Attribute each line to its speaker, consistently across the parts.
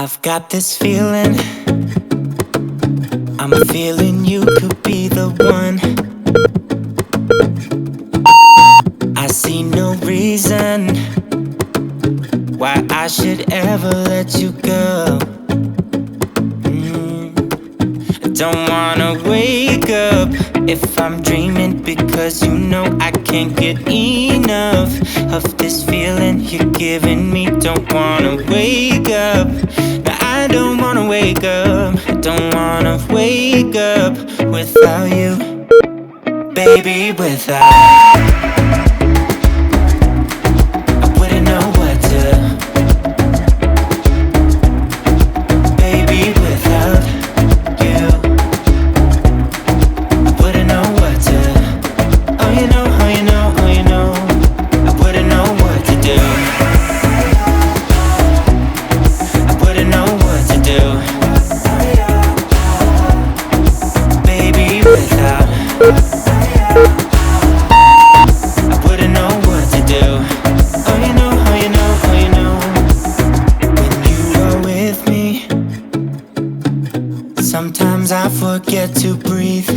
Speaker 1: I've got this feeling, I'm feeling you could be the one. I see no reason why I should ever let you go. I don't wanna wake up if I'm dreaming, because you know I can't get enough of this feeling you're giving me. Don't wanna wake up, no, I don't wanna wake up. I don't wanna wake up without you, baby, without. I wouldn't know what to, baby, without you. I wouldn't know what to, oh you know, oh you know, oh you know. I wouldn't know what to do. I wouldn't know what to do, baby, without. I wouldn't know what to do. Oh you know, oh you know, oh you know. When you are with me, sometimes I forget to breathe.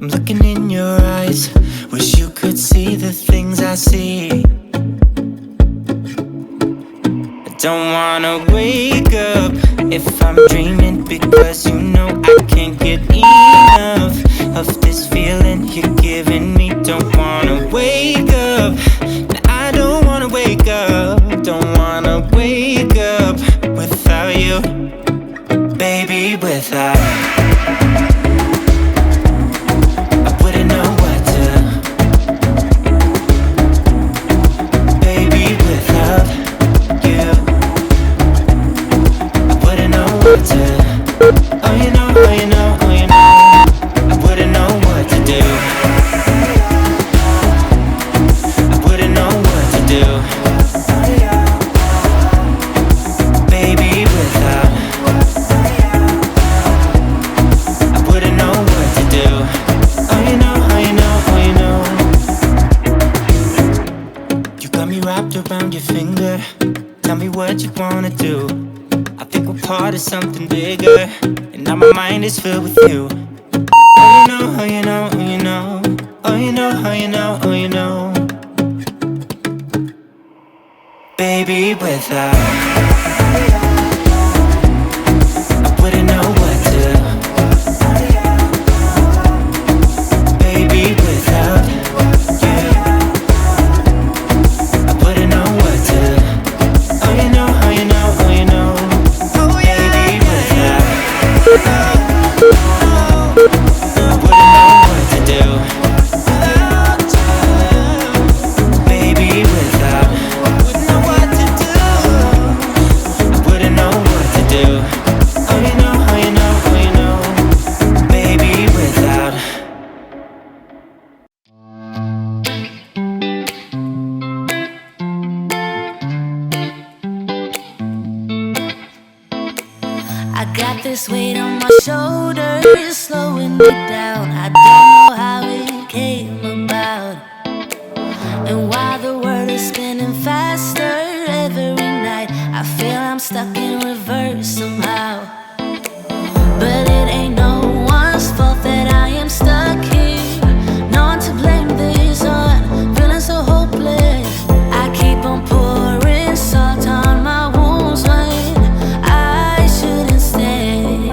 Speaker 1: I'm looking in your eyes, wish you could see the things I see. I don't wanna wake up if I'm dreaming, because you know I can't get enough of this feeling you're giving me. Don't wanna wake up, no, I don't wanna wake up. Don't wanna wake up without you, baby, without. I wouldn't know what to, baby, without you. I wouldn't know what to, oh you know, oh you know, oh you know. I wouldn't know what to do. I wouldn't know what to do, baby, without. I wouldn't know what to do. Oh you know, oh you know, oh you know. You got me wrapped around your finger. Tell me what you wanna do. I think we're part of something bigger, and now my mind is filled with you. Oh you know, oh you know, oh you know. Oh you know, oh you know, oh you know. Baby, without. I wouldn't know what to, baby, without you. I wouldn't know what to, oh you know, oh you know, oh you know. Baby, without. I wouldn't know what to do, baby, without. I wouldn't know what to do. I wouldn't know what to do. Oh you know, oh you know, oh you know. Baby, without.
Speaker 2: I got this weight on my shoulders, slowing me down. I don't know how it came about. And while the world is spinning faster every night, I feel I'm stuck in reverse somehow. But it ain't no one's fault that I am stuck here. No one to blame this on, feeling so hopeless. I keep on pouring salt on my wounds when I shouldn't stay.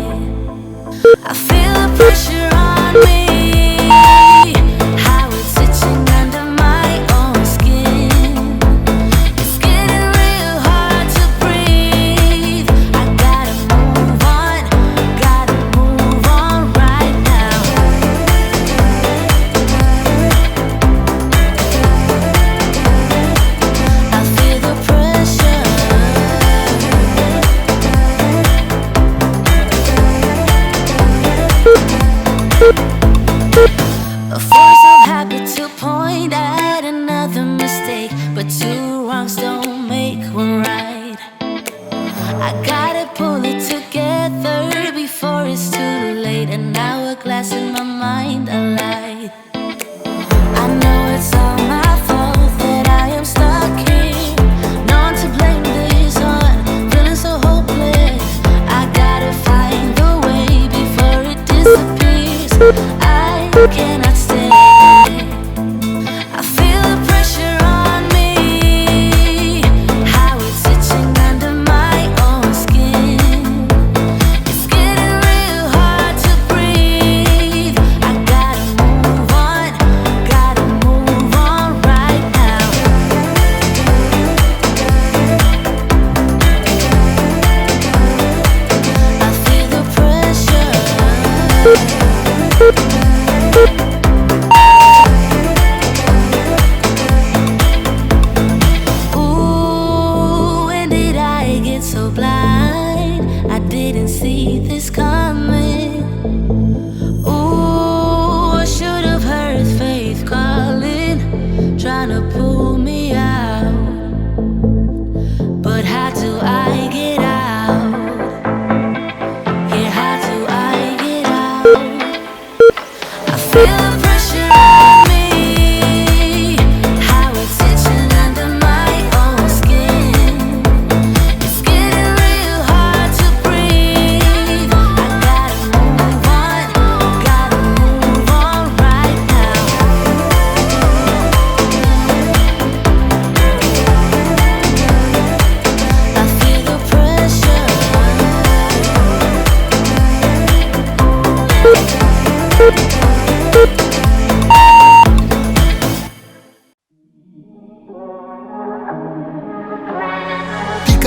Speaker 2: I feel the pressure on me.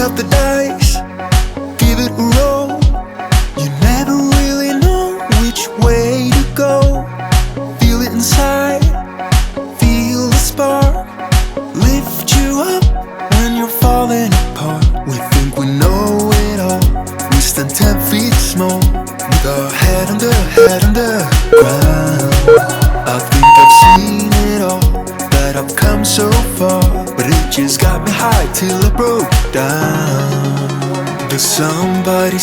Speaker 3: up the dice, give it a roll. You never really know which way to go. Feel it inside, feel the spark, lift you up when you're falling apart. We think we know it all, we stand 10 feet small, with our head on the ground. I think I've seen it all, that I've come so far, but it just got me high till I broke down. Does somebody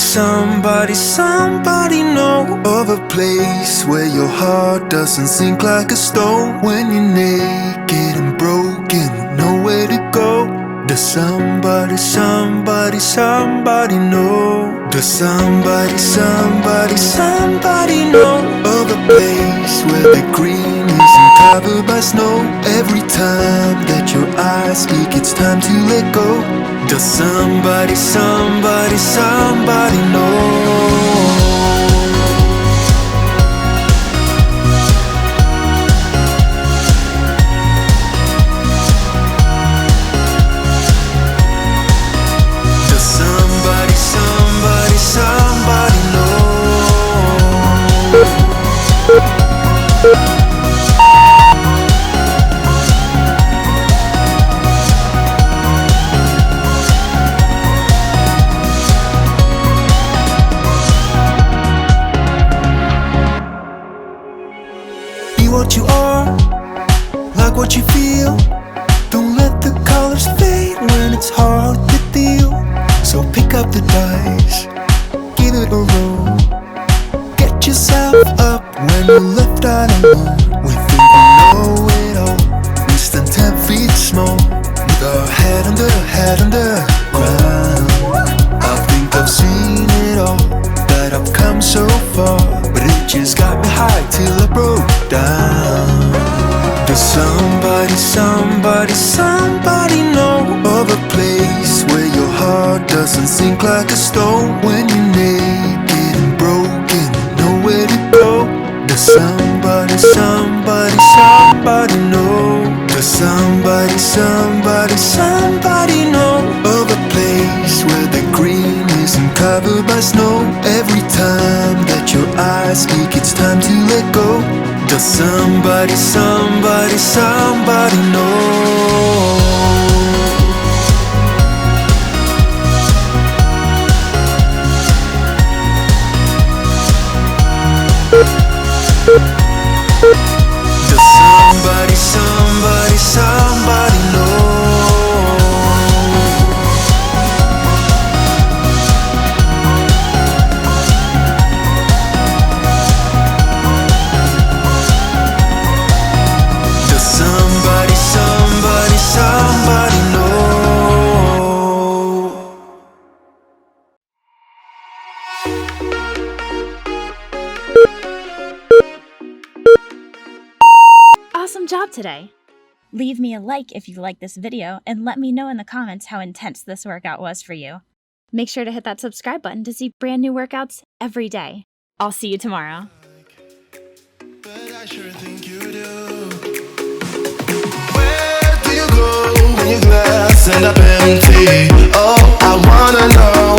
Speaker 3: know of a place where your heart doesn't sink like a stone? When you're naked and broken, nowhere to go. Does somebody know? Does somebody know of a place where the green isn't covered by snow? Every time that your eyes speak, it's time to let go. Does somebody know? Somebody know. Be what you are, like what you feel. Don't let the colors fade when it's hard to deal. So pick up the dice, give it a roll. Get yourself up when you're left out alone. We think we know it all, we stand 10 feet small, with our head on the ground. I think I've seen it all, that I've come so far, but it just got me high till I broke down. Does somebody know of a place where your heart doesn't sink like a stone? When you're naked and broken, nowhere to go. Does somebody know? Does somebody know of a place where the green isn't covered by snow? Every time that your eyes speak, it's time to let go. Does somebody know? Does somebody know? Does somebody know?
Speaker 4: Awesome job today! Leave me a like if you like this video and let me know in the comments how intense this workout was for you. Make sure to hit that subscribe button to see brand new workouts every day. I'll see you tomorrow.
Speaker 3: But I sure think you do. Where do you go when your glass end up empty? Oh, I wanna know.